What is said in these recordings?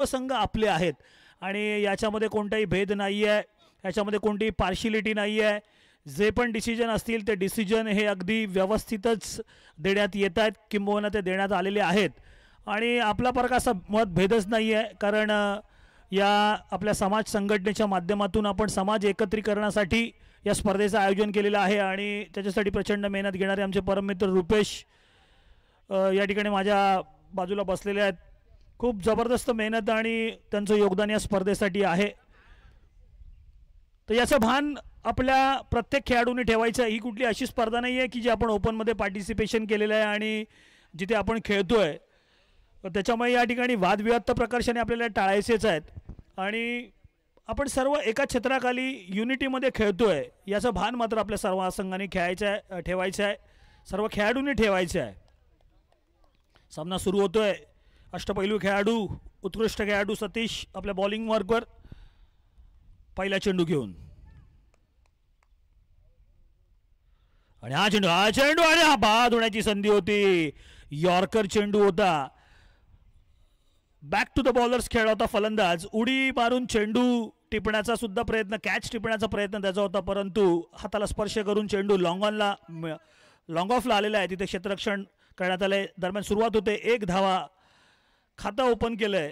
संघ आपले आहेत आणि याच्यामध्ये कोणताही भेद नाही आहे, याच्यामध्ये कोणतीही पार्शिलिटी नाही आहे. जे पण डिसिजन असतील ते डिसिजन हे अगदी व्यवस्थितच देण्यात येत आहेत, किंबहुना ते देण्यात आलेले आहेत. आणि आपला फरक असा मतभेदच नाही आहे, कारण या आपल्या समाज संघटनेच्या माध्यमातून आपण समाज एकत्रीकरणासाठी या स्पर्धेचं आयोजन केलेलं आहे आणि त्याच्यासाठी प्रचंड मेहनत घेणारे आमचे परममित्र रुपेश या ठिकाणी माझ्या बाजूला बसलेले आहेत. खूप जबरदस्त मेहनत आणि त्यांचं योगदान या स्पर्धेसाठी आहे. तर याचं भान आपल्या प्रत्येक खेळाडूंनी ठेवायचं आहे. ही कुठली अशी स्पर्धा नाही आहे की जी आपण ओपनमध्ये पार्टिसिपेशन केलेलं आहे आणि जिथे आपण खेळतोय त्याच्यामुळे या ठिकाणी वादविवाद तर प्रकर्षाने आपल्याला टाळायचेच आहेत आणि आपण सर्व एका छत्राखाली युनिटीमध्ये खेळतोय याचं भान मात्र आपल्या सर्व संघाने ठेवायचं आहे, सर्व खेळाडूंनी ठेवायचं आहे. सामना सुरू होतोय. अष्टपैलू खेळाडू, उत्कृष्ट खेळाडू सतीश आपल्या बॉलिंग वर्कवर पहिला चेंडू घेऊन आणि हा चेंडू आणि हा बाद होण्याची संधी होती. यॉर्कर चेंडू होता. बॅक टू द बॉलर्स खेळ होता फलंदाज. उडी मारून चेंडू टिपण्याचा सुद्धा प्रयत्न, कॅच टिपण्याचा प्रयत्न त्याचा होता, परंतु हाताला स्पर्श करून चेंडू लॉंग ऑफला आलेला आहे. तिथे क्षेत्ररक्षण करण्यात आलंय. दरम्यान सुरुवात होते. 1 धावा. खातं ओपन केलंय,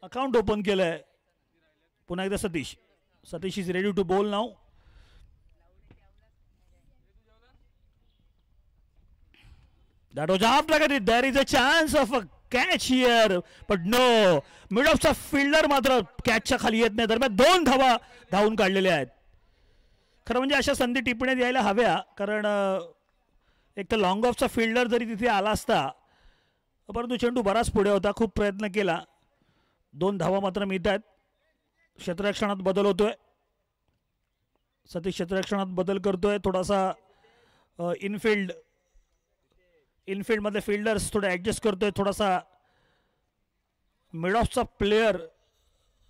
अकाउंट ओपन केलंय. पुन्हा एकदा Satish is ready to bowl now. That was after it. There is a chance of a catch here, but no. Mid ऑफचा फिल्डर मात्र कॅचच्या खाली येत नाही. दरम्यान 2 धावा धावून काढलेल्या आहेत. खरं म्हणजे अशा संधी टिपण्यात यायला हव्या, कारण एक तर लॉंग ऑफचा फिल्डर जरी तिथे आला असता, परंतु चेंडू बराच पुढे होता. खूप प्रयत्न केला. 2 धावा मात्र मिळत आहेत. क्षेत्ररक्षणात बदल होतोय. सतीश क्षेत्ररक्षणात बदल करतोय. थोडासा इनफिल्डमधले फिल्डर्स थोडे ॲडजस्ट करतोय. थोडासा मिड ऑफचा प्लेयर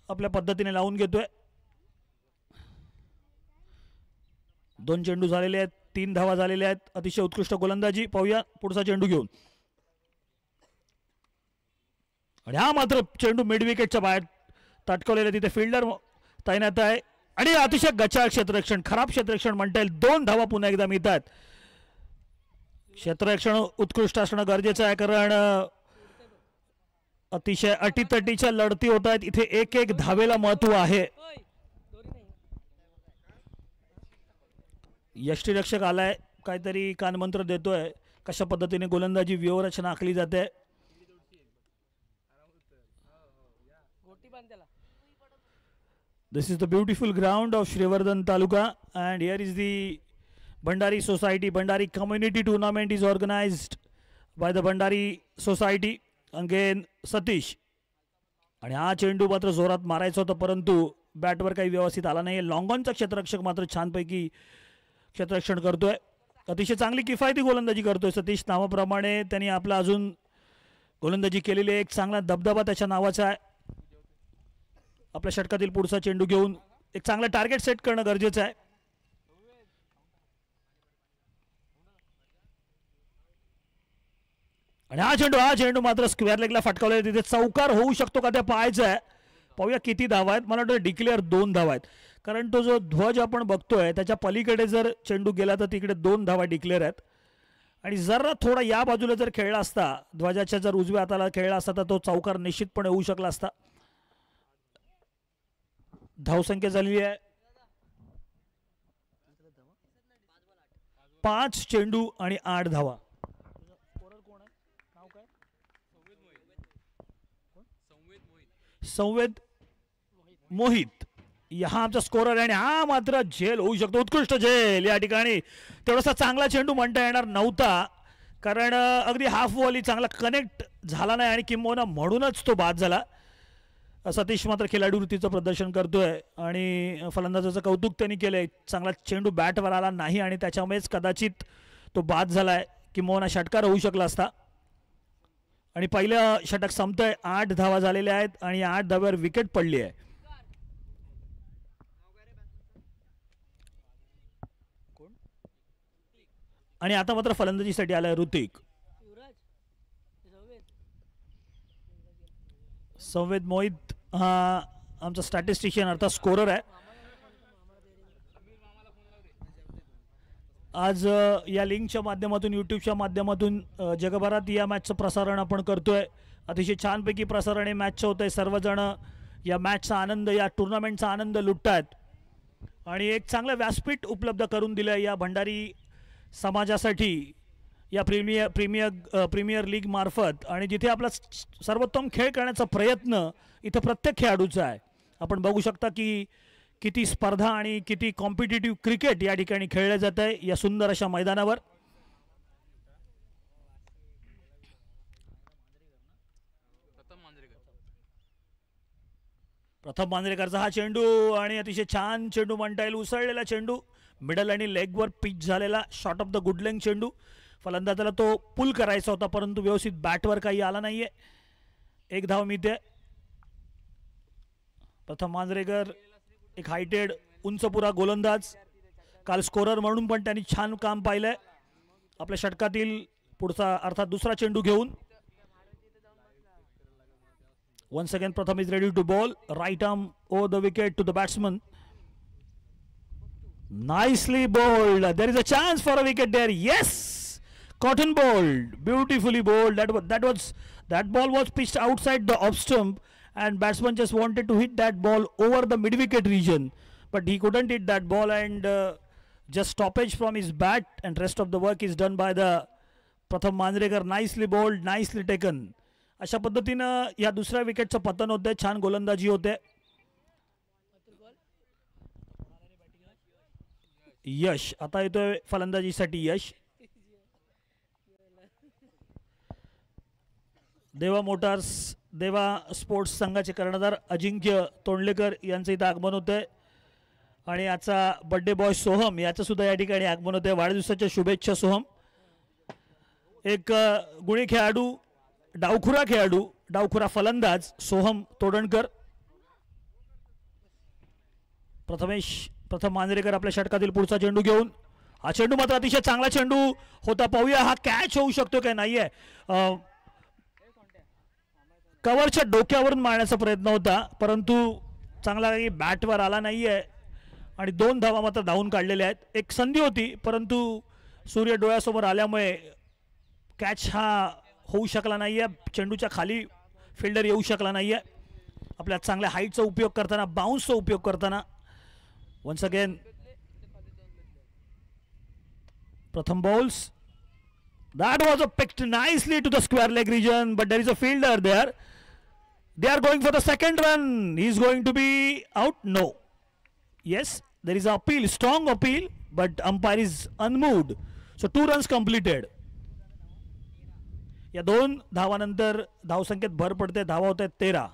आपल्या पद्धतीने लावून घेतोय. 2 चेंडू झालेले आहेत. 3 धावा झालेल्या आहेत. अतिशय उत्कृष्ट गोलंदाजी. पाहूया पुढचा चेंडू घेऊन आणि हा मात्र चेंडू मिड विकेटच्या बाहेर तटकवलेला. तिथे फिल्डर तैनात आहे आणि अतिशय गचाळ क्षेत्ररक्षण, खराब क्षेत्ररक्षण म्हणता येईल. 2 धावा पुन्हा एकदा मिळतात. क्षेत्ररक्षण उत्कृष्ट असणं गरजेचं आहे, कारण अतिशय अटीतटीच्या लढती होत आहेत. इथे एक धावेला महत्व आहे. यष्टीरक्षक आलाय, काहीतरी कानमंत्र देतोय कशा पद्धतीने गोलंदाजी व्यूहरचना आखली जाते. This is the beautiful ground of Srivardan Taluka, and here is the Bhandari Society. Bhandari Community Tournament is organized by the Bhandari Society. Again Satish. आणि हा चेंडू मात्र जोरात मारायचा होता, परंतु बॅटवर काही व्यवस्थित आला नाही. लॉंग ऑनचा क्षेत्ररक्षक मात्र छानपैकी क्षेत्ररक्षण करतोय. अतिशय चांगली किफायती गोलंदाजी करतोय सतीश. नावाप्रमाणे त्यांनी आपला अजून गोलंदाजी केलेली एक चांगला दबदबा त्याच्या नावाचा आहे. आपल्या षटकातील पुढचा चेंडू घेऊन एक चांगला टार्गेट सेट करणं गरजेचं आहे. आणि हा चेंडू मात्र स्क्वेअर लेगला फटकावला. तिथे चौकार होऊ शकतो का ते पाहायचं आहे. पाहूया किती धावा आहेत. मला वाटतं डिक्लेअर 2 धावा आहेत, कारण तो जो ध्वज आपण बघतोय त्याच्या पलीकडे जर चेंडू गेला तर तिकडे 2 धावा डिक्लेअर आहेत. आणि जरा थोडा या बाजूला जर खेळला असता, ध्वजाच्या जर उजव्या हाताला खेळला असता, तर तो चौकार निश्चितपणे होऊ शकला असता. धावसंख्या झालेली आहे 5 चेंडू आणि 8 धावा. संवेद मोहित हा आमचा स्कोरर आहे आणि हा मात्र झेल होऊ शकतो. उत्कृष्ट झेल या ठिकाणी. तेवढासा चांगला चेंडू म्हणता येणार नव्हता, कारण अगदी हाफ वॉली चांगला कनेक्ट झाला नाही आणि किंबहुना म्हणूनच तो बाद झाला. सतीश मात्र खेळाडू वृत्तीचं प्रदर्शन करतोय आणि फलंदाजाचं कौतुक त्यांनी केलंय. चांगला चेंडू बॅटवर आला नाही आणि त्याच्यामुळेच कदाचित तो बाद झालाय, किंबहुना षटकार होऊ शकला असता. आणि पहिलं षटक संपतंय. 8 धावा झालेल्या आहेत आणि 8 धाव्यावर विकेट पडली आहे. आणि आता मात्र फलंदाजीसाठी आलाय ऋतिक. संवेद मोहित हा आमचा स्टॅटिस्टिशियन अर्थात स्कोरर आहे. आज या लिंकच्या माध्यमातून यूट्यूबच्या माध्यमातून जगभरात या मॅचचं प्रसारण आपण करतोय. अतिशय छानपैकी प्रसारण हे मॅचचं होतं आहे. सर्वजण या मॅचचा आनंद या टुर्नामेंटचा आनंद लुटत आहेत आणि एक चांगलं व्यासपीठ उपलब्ध करून दिलं आहे या भंडारी समाजासाठी या प्रीमियर लीग मार्फत. आणि जिथे आपला सर्वोत्तम खेळ करण्याचा प्रयत्न इथं प्रत्येक खेळाडूचा आहे. आपण बघू शकता की किती स्पर्धा आणि किती कॉम्पिटिटिव्ह क्रिकेट या ठिकाणी खेळलं जात आहे या सुंदर अशा मैदानावर. प्रथम मांजरेकरचा हा चेंडू आणि अतिशय छान चेंडू म्हणता येईल. उसळलेला चेंडू मिडल आणि लेगवर पिच झालेला short of the good length चेंडू. फलंदाजाला तो पुल करायचा होता परंतु व्यवस्थित बॅटवर काही आला नाहीये. एक धाव मिळते. प्रथम मांजरेकर एक हायटेड उंचपुरा गोलंदाज, काल स्कोरर म्हणून पण त्यांनी छान काम पाहिलंय. आपल्या षटकातील पुढचा अर्थात दुसरा चेंडू घेऊन once again Pratham is ready to bowl. Right arm over the wicket to the batsman. Nicely bowled. There is a chance for a wicket there. Yes, cotton bowled, beautifully bowled. That ball was pitched outside the off stump and batsman just wanted to hit that ball over the mid wicket region, but he couldn't hit that ball and just stoppage from his bat and rest of the work is done by the Pratham Manjrekar. Nicely bowled, nicely taken. अशा पद्धतीनं या दुसऱ्या विकेटचं पतन होते. छान गोलंदाजी होते. यश आता येतोय फलंदाजीसाठी. यश देवा मोटार्स देवा स्पोर्ट्स संघाचे कर्णधार अजिंक्य तोंडलेकर यांचं इथं आगमन होतंय आणि याचा बर्थडे बॉय सोहम याचं सुद्धा या ठिकाणी आगमन होतंय. वाढदिवसाच्या शुभेच्छा सोहम. एक गुणी खेळाडू, डावखुरा खेळाडू, डावखुरा फलंदाज सोहम तोडणकर. प्रथम मांजरेकर आपल्या षटकातील पुढचा चेंडू घेऊन. हा चेंडू मात्र अतिशय चांगला चेंडू होता. पाहूया हा कॅच होऊ शकतो काय नाहीये. कव्हरच्या डोक्यावरून मारण्याचा प्रयत्न होता परंतु चांगला काही बॅटवर आला नाहीये आणि 2 धावा मात्र धावून काढलेल्या आहेत. एक संधी होती परंतु सूर्य डोळ्यासमोर आल्यामुळे कॅच हा होऊ शकला नाहीये. चेंडूच्या खाली फिल्डर येऊ शकला नाहीये. आपल्या चांगल्या हाईटचा उपयोग करताना, बाउन्सचा उपयोग करताना वन्स अगेन प्रथम balls. That was a picked nicely to the square leg region, but there is a fielder there. They are going for the second run. He is going to be out. No. Yes, there is an appeal, strong appeal, but umpire is unmoved. So 2 runs completed. या 2 धावानंतर धावसंख्येत भर पडते. धावा होत आहेत 13.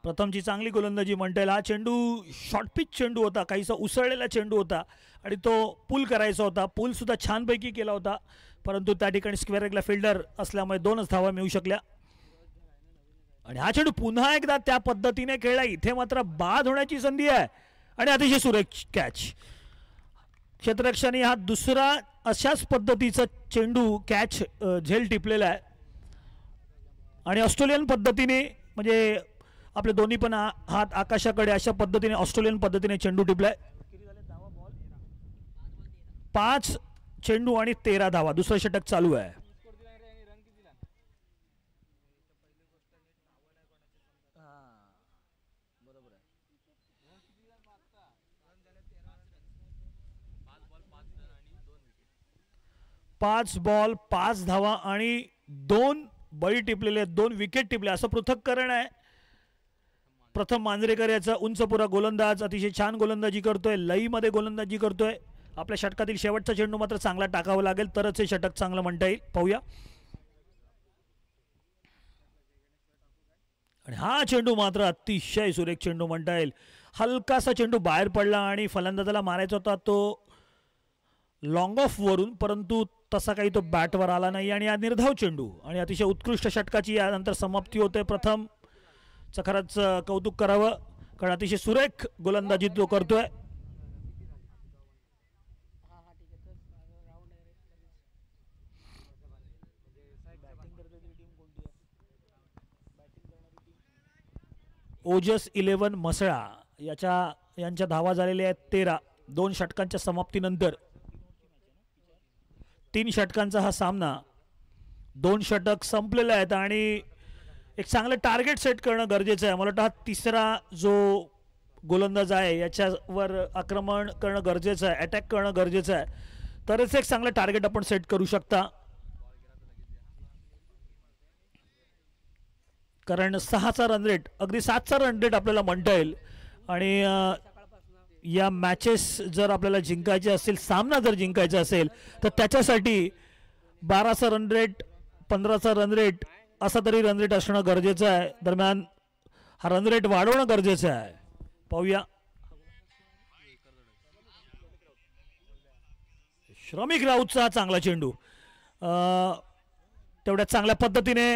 प्रथमची चांगली गोलंदाजी म्हणता येईल. हा चेंडू शॉर्ट पिच चेंडू होता, काहीसा उसळलेला चेंडू होता आणि तो पुल करायचा होता. पुल सुद्धा छानपैकी केला होता परंतु त्या ठिकाणी स्क्वेअर लेगला फिल्डर असल्यामुळे 2च धावा मिळू शकल्या. आणि हा चेंडू पुन्हा एकदा त्या पद्धतीने खेळला. इथे मात्र बाद होण्याची संधी आहे आणि अतिशय सुरेख कॅच. क्षेत्ररक्षकाने हा दुसरा अशाच पद्धतीचा चेंडू कॅच झेल टिपलेला आहे आणि ऑस्ट्रेलियन पद्धतीने म्हणजे आपले दोन्ही पण हात आकाशाकडे अशा पद्धतीने ऑस्ट्रेलियन पद्धतीने चेंडू टिपलाय. 5 चेंडू आणि 13 धावा. दुसरं षटक चालू आहे. पाच बॉल 5 धावा आणि 2 बळी टिपलेले, 2 विकेट टिपले असं पृथक्करण आहे. प्रथम मांजरेकर याचा उंचपुरा गोलंदाज अतिशय छान गोलंदाजी करतोय, लईमध्ये गोलंदाजी करतोय. आपल्या षटकातील शेवटचा चेंडू मात्र चांगला टाकावा लागेल तरच हे षटक चांगलं म्हणता येईल. पाहूया. आणि हा चेंडू मात्र अतिशय सुरेख चेंडू म्हणता येईल. हलकासा चेंडू बाहेर पडला आणि फलंदाजाला मारायचा होता तो लॉंग ऑफ वरून परंतु तसा काही तो बॅटवर आला नाही आणि हा निर्धाव चेंडू आणि अतिशय उत्कृष्ट षटकाची यानंतर समाप्ती होते. प्रथम खरंच कौतुक करावं कारण अतिशय सुरेख गोलंदाजी तो करतोय. ओजस 11 म्हसळा यांच्या धावा झालेल्या आहेत 13. 2 षटकांच्या समाप्तीनंतर 3 षटकांचा हा सामना. 2 षटक संपलेले आहेत आणि एक चांगलं टार्गेट सेट करणं गरजेचं आहे. मला वाटतं हा तिसरा जो गोलंदाज आहे याच्यावर आक्रमण करणं गरजेचं आहे, अटॅक करणं गरजेचं आहे, तरच एक चांगलं टार्गेट आपण सेट करू शकता. कारण 6चा रन रेट, अगदी 7चा रन रेट आपल्याला म्हणता येईल. आणि या मॅचेस जर आपल्याला जिंकायचे असतील, सामना जर जिंकायचा असेल, तर त्याच्यासाठी 12चा रन रेट, 15चा रन रेट असा तरी रन रेट असणं गरजेचं आहे. दरम्यान हा रन रेट वाढवणं गरजेचं आहे. पाहूया श्रमिक राऊतचा चांगला चेंडू. तेवढ्या चांगल्या पद्धतीने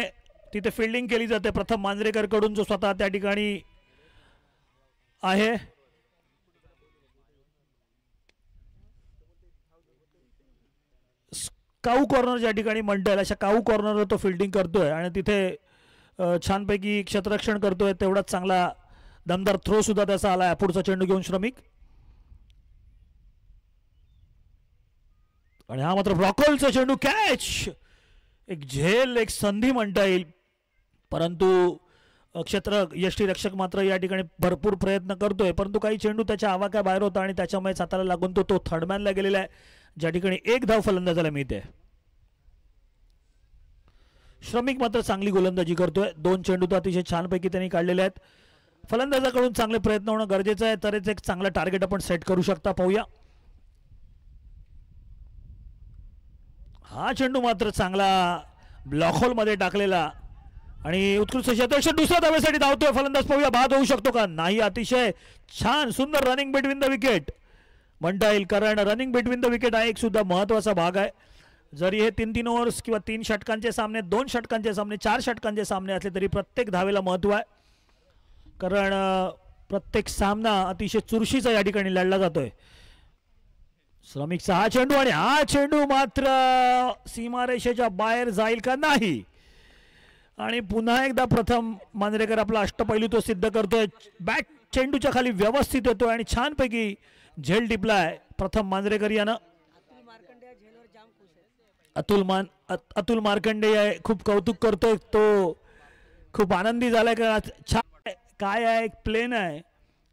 तिथे फिल्डिंग केली जाते प्रथम मांजरेकर कडून, जो स्वतः त्या ठिकाणी आहे. काऊ कॉर्नर ज्या ठिकाणी म्हणता येईल अशा काऊ कॉर्नरवर तो फिल्डिंग करतोय आणि तिथे छानपैकी क्षेत्ररक्षण करतोय. तेवढाच चांगला दमदार थ्रो सुद्धा त्याचा आलाय. पुढचा चेंडू घेऊन श्रमिक, आणि हा मात्र ब्रॉकोलचा चेंडू, कॅच. एक झेल, एक संधी म्हणता येईल, परंतु यष्टीरक्षक मात्र या ठिकाणी भरपूर प्रयत्न करतोय, परंतु काही चेंडू त्याच्या आवाक्याबाहेर होता आणि त्याच्यामुळे हाताला लागून तो थर्डमॅनला गेलेला आहे, ज्या ठिकाणी 1 धाव फलंदाजाला मिळते. श्रमिक मात्र चांगली गोलंदाजी करतोय. 2 चेंडू तर अतिशय छानपैकी त्यांनी काढलेले आहेत. फलंदाजाकडून चांगले प्रयत्न होणं गरजेचं आहे, तरच एक चांगला टार्गेट आपण सेट करू शकता. पाहूया हा चेंडू मात्र चांगला ब्लॉक होल मध्ये टाकलेला आणि उत्कृष्ट क्षेत्ररक्षण. दुसऱ्या धावेसाठी धावतोय फलंदाज. पाहूया बाद होऊ शकतो का? नाही. अतिशय छान सुंदर रनिंग बिटवीन द विकेट म्हणता येईल, कारण रनिंग बिटवीन द विकेट हा एक सुद्धा महत्वाचा भाग आहे. जरी हे 3-3 ओव्हर्स किंवा 3 षटकांचे सामने, 2 षटकांचे सामने, 4 षटकांचे सामने असले तरी प्रत्येक धावेला महत्व आहे, कारण प्रत्येक सामना अतिशय चुरशीचा या ठिकाणी लढला जातोय. श्रमिकचा हा चेंडू, आणि हा चेंडू मात्र सीमारेषेच्या बाहेर जाईल का? नाही. आणि पुन्हा एकदा प्रथम मांजरेकर आपला अष्टपैलू तो सिद्ध करतोय. बॅट चेंडूच्या खाली व्यवस्थित येतोय आणि छानपैकी झेल टिपलाय प्रथम मांजरेकर यानं. अतुल मार्कंडे खूप कौतुक करतोय, तो खूप आनंदी झालाय. छान काय आहे, एक प्लेन आहे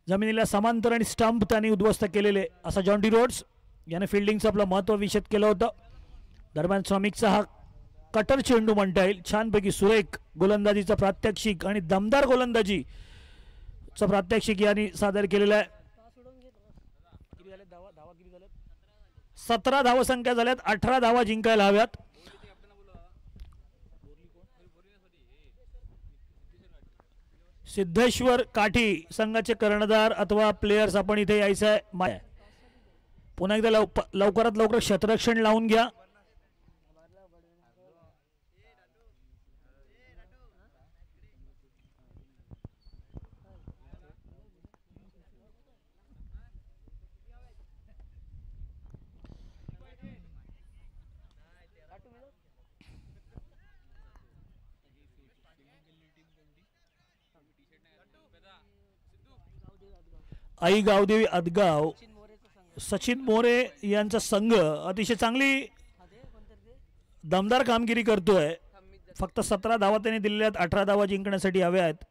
जमिनीला समांतर आणि स्टंप त्यांनी उद्ध्वस्त केलेले, असा जॉन डी रोड्स याने फिल्डिंगचं आपलं महत्त्व विशद केलं होतं. दरम्यान श्रमिकचा हा कटर चेंडू म्हणता येईल, छानपैकी सुरेख गोलंदाजीचा प्रात्यक्षिक आणि दमदार गोलंदाजीचं प्रात्यक्षिक यांनी सादर केलेलं आहे. 17 धावसंख्या झाल्यात, 18 धावा जिंकायला हव्यात. सिद्धेश्वर काठी संघाचे कर्णधार अथवा प्लेयर्स आपण इथे यायचं आहे. पुन्हा एकदा लवकरात लवकर क्षेत्ररक्षण लावून घ्या. आई गावदेवी अदगाव, सचिन मोरे यांचा संघ अतिशय चांगली दमदार कामगिरी करतोय. फक्त 17 धावा त्यांनी दिलेल्या आहेत, 18 धावा जिंकण्यासाठी हव्या आहेत.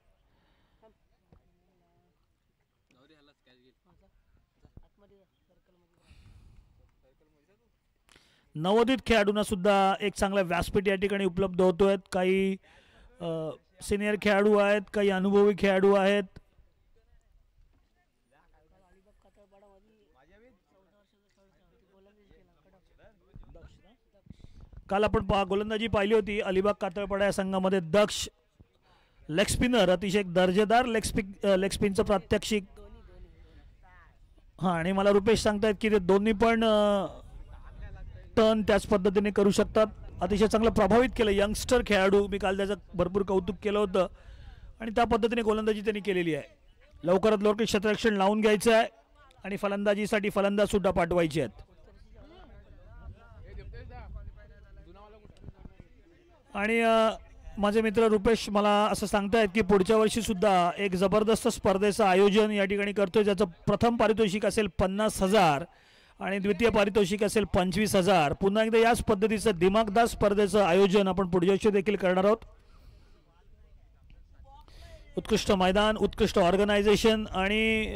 नवोदित खेळाडूंना सुद्धा एक चांगला व्यासपीठ या ठिकाणी उपलब्ध होतोय. काही सिनियर खेळाडू आहेत, काही अनुभवी खेळाडू आहेत. काल आपण गोलंदाजी पाहिली होती अलिबाग कातळपाडा या संघामध्ये. दक्ष लेग स्पिनर, अतिशय दर्जेदार लेग स्पिनचं प्रात्यक्षिक. हां, आणि मला रुपेश सांगतायत की ते दोन्ही पण टर्न त्याच पद्धतीने करू शकतात. अतिशय चांगलं प्रभावित केलं यंगस्टर खेळाडू. मी काल त्याचं भरपूर कौतुक केलं होतं आणि त्या पद्धतीने गोलंदाजी त्यांनी केलेली आहे. लवकरात लवकर क्षेत्ररक्षण लावून घ्यायचं आहे आणि फलंदाजीसाठी फलंदाज सुद्धा पाठवायचे आहेत. आणि माझे मित्र रुपेश मला असं सांगतायत की पुढच्या वर्षी सुद्धा एक जबरदस्त स्पर्धेचं आयोजन या ठिकाणी करतोय, ज्याचं प्रथम पारितोषिक असेल 50,000 आणि द्वितीय पारितोषिक असेल 25,000. पुन्हा एकदा याच पद्धतीचं दिमागदार स्पर्धेचं आयोजन आपण पुढच्या वर्षी देखील करणार आहोत. उत्कृष्ट मैदान, उत्कृष्ट ऑर्गनायझेशन आणि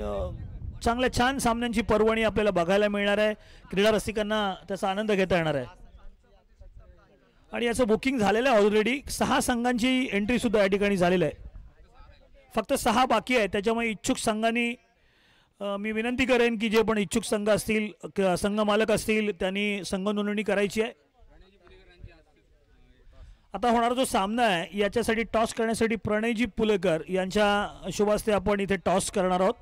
चांगल्या छान सामन्यांची पर्वणी आपल्याला बघायला मिळणार आहे. क्रीडा रसिकांना त्याचा आनंद घेता येणार आहे. आणि याचं बुकिंग झालेलं आहे ऑलरेडी. 6 संघांची एंट्री सुद्धा या ठिकाणी झालेलं आहे. फक्त 6 बाकी आहे. त्याच्यामुळे इच्छुक संघांनी मी विनंती करेन की जे पण इच्छुक संघ असतील, संघ मालक असतील, त्यांनी संघ नोंदणी करायची आहे. आता होणारा जो सामना आहे याच्यासाठी टॉस करण्यासाठी प्रणयजी पुलेकर यांच्या शुभ हस्ते आपण इथे टॉस करणार आहोत.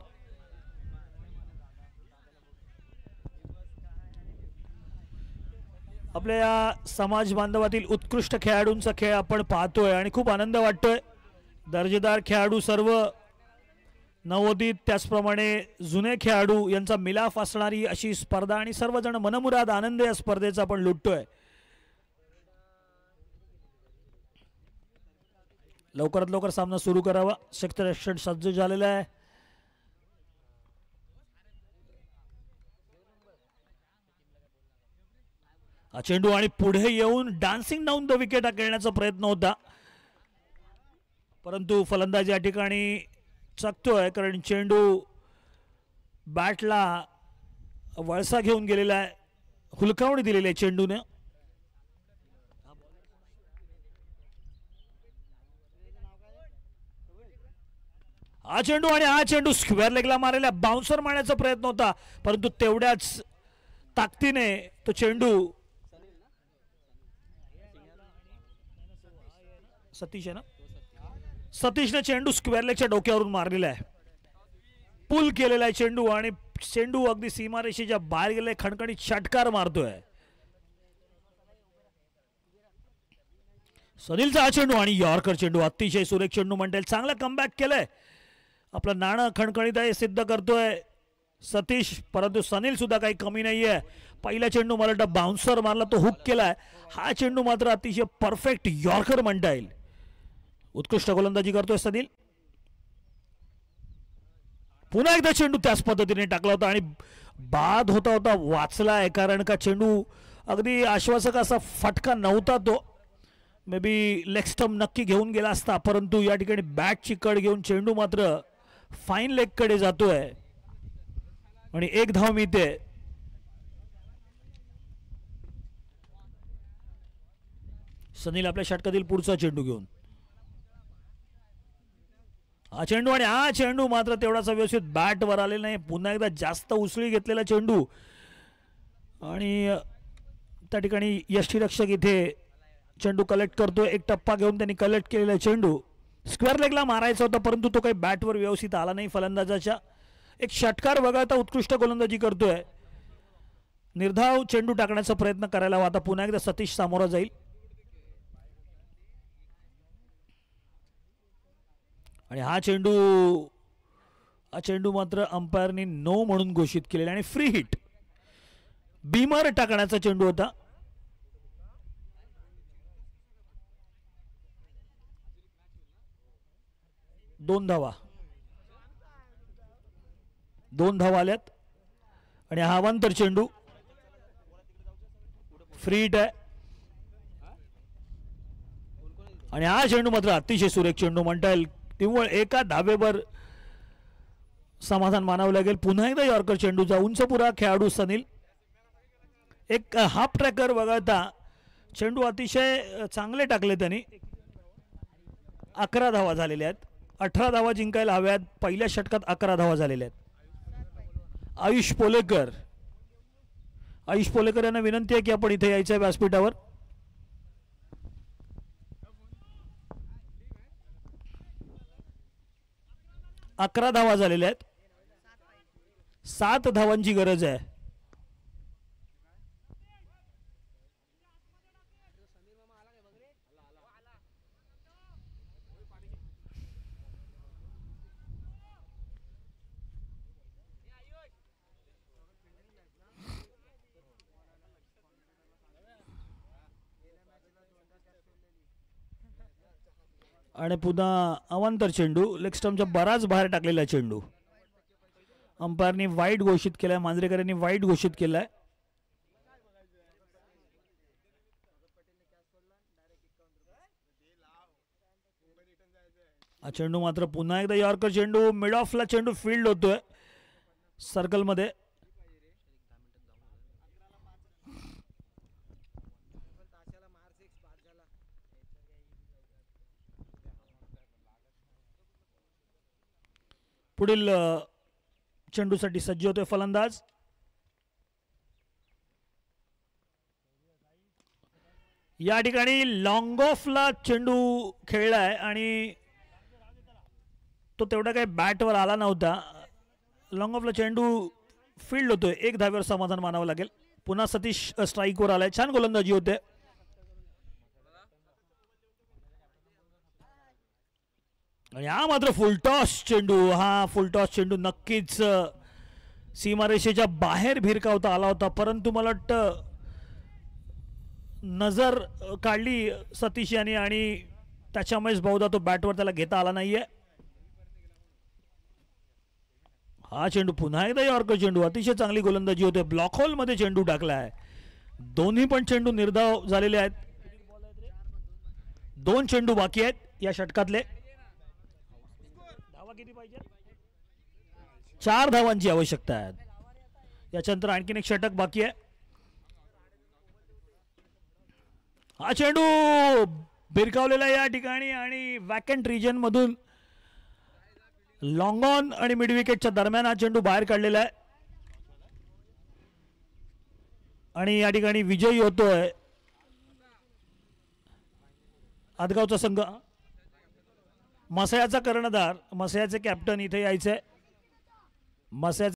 आपल्या या समाज बांधवातील उत्कृष्ट खेळाडूंचा खेळ आपण पाहतोय आणि खूप आनंद वाटतोय. दर्जेदार खेळाडू सर्व नवोदित, त्याचप्रमाणे जुने खेळाडू यांचा मिलाफ असणारी अशी स्पर्धा आणि सर्वजण मनमुराद आनंद या स्पर्धेचा आपण लुटतोय. लवकरात लवकर सामना सुरू करावा. क्षेत्ररक्षण सज्ज झालेला आहे. चेंडू आणि पुढे येऊन डान्सिंग डाऊन द विकेट खेळण्याचा प्रयत्न होता, परंतु फलंदाज या ठिकाणी चकतोय कारण चेंडू बॅटला वळसा घेऊन गेलेला आहे. हुलकावणी दिलेली आहे चेंडूने. हा चेंडू आणि हा चेंडू स्क्वेअर लेगला मारलेला, बाउन्सर मारण्याचा प्रयत्न होता, परंतु तेवढ्याच ताकदीने तो चेंडू सतीश आहे ना, सतीशने चेंडू स्क्वेअर लेगच्या डोक्यावरून मारलेला आहे. पुल केलेला आहे चेंडू आणि चेंडू अगदी सीमारेषेच्या बाहेर गेले. खणखणीत षटकार मारतोय सनीलचा हा चेंडू आणि यॉर्कर चेंडू. अतिशय सुरेख चेंडू म्हणता येईल. चांगला कमबॅक केलंय. आपलं नाणं खणखणीत आहे सिद्ध करतोय सतीश, परंतु सनील सुद्धा काही कमी नाहीये. पहिला चेंडू मला वाटतं बाउन्सर मारला, तो हुक केलाय. हा चेंडू मात्र अतिशय परफेक्ट यॉर्कर म्हणता येईल. उत्कृष्ट गोलंदाजी करतोय सनील. पुन्हा एकदा चेंडू त्याच पद्धतीने टाकला होता आणि बाद होता होता वाचलाय, कारण का चेंडू अगदी आश्वासक असा फटका नव्हता तो. मे बी लेग स्टंप नक्की घेऊन गेला असता, परंतु या ठिकाणी बॅटची कड घेऊन चेंडू मात्र फाईन लेग कडे जातोय आणि 1 धाव मिळते. सनील आपल्या षटकातील पुढचा चेंडू घेऊन. हा चेंडू आणि हा चेंडू मात्र तेवढासा व्यवस्थित बॅट वर आलेला नाही. पुन्हा एकदा जास्त उसळी घेतलेला चेंडू आणि त्या ठिकाणी यष्टीरक्षक इथे चेंडू कलेक्ट करतोय. एक टप्पा घेऊन त्यांनी कलेक्ट केलेला चेंडू स्क्वेअर लेगला मारायचा होता, परंतु तो काही बॅटवर व्यवस्थित आला नाही फलंदाजाच्या. एक षटकार वगळता उत्कृष्ट गोलंदाजी करतोय. निर्धाव चेंडू टाकण्याचा प्रयत्न करायला हवा. आता पुन्हा एकदा सतीश सामोरा जाईल आणि हा चेंडू मात्र अंपायरनी नो म्हणून घोषित केलेला आणि फ्री हिट. बीमर टाकण्याचा चेंडू होता. 2 धावा आल्यात आणि हा अवांतर चेंडू फ्री हिट आहे आणि हा चेंडू मात्र अतिशय सुरेख चेंडू म्हणता येईल. निव्वळ एका धावेवर समाधान मानावं लागेल. पुन्हा एकदा यॉर्कर चेंडूचा उंचपुरा खेळाडू सनील. एक हाफ ट्रॅकर वगळता चेंडू अतिशय चांगले टाकले त्यांनी. 11 धावा झालेल्या आहेत. 18 धावा जिंकायला हव्यात. पहिल्या षटकात 11 धावा झालेल्या आहेत. आयुष पोलेकर यांना विनंती आहे की आपण इथे यायचं आहे व्यासपीठावर. अकरा धावा झालेल्या आहेत. 7 धावांची गरज आहे. आणि पुन्हा अवांतर चेंडू, लेग स्टंपच्या बराच बाहेर टाकलेला चेंडू. अंपायरनी वाईट घोषित केलाय, मांजरेकरांनी वाईट घोषित केलाय. हा चेंडू मात्र पुन्हा एकदा यॉर्कर चेंडू, मिड ऑफला चेंडू फील्ड होतोय सर्कल मध्ये. पुढील चेंडूसाठी सज्ज होतोय फलंदाज. या ठिकाणी लॉंग ऑफला चेंडू खेळलाय आणि तो तेवढा काही बॅटवर आला नव्हता. लॉंग ऑफला चेंडू फील्ड होतोय. 1 धावेवर समाधान मानावं लागेल. पुन्हा सतीश स्ट्राईकवर आलाय. छान गोलंदाजी होते. आणि हा मात्र फुलटॉस चेंडू, हा फुलटॉस चेंडू नक्कीच सीमारेषेच्या बाहेर भिरकावता आला होता, परंतु मला वाटतं नजर काढली सतीश यांनी आणि त्याच्यामुळेच बहुधा तो बॅटवर त्याला घेता आला नाहीये. हा चेंडू पुन्हा एकदा यॉर्कर चेंडू, अतिशय चांगली गोलंदाजी होते. ब्लॉक होल मध्ये चेंडू टाकलाय. दोन्ही पण चेंडू निर्धाव झालेले आहेत. 2 चेंडू बाकी आहेत या षटकातले. धावा किती पाहिजे? 4 धावांची आवश्यकता आहे. याच्यानंतर आणखीन एक षटक बाकी आहे. हा चेंडू भिरकावलेला या ठिकाणी आणि वॅकंट रिजन मधून लॉंग ऑन आणि मिड विकेटच्या दरम्यान हा चेंडू बाहेर काढलेला आहे. आणि या ठिकाणी विजयी होतोय आदगावचा संघ. मसायाचा कर्णधार, मसायाचे कॅप्टन इथे यायचंय. मसाया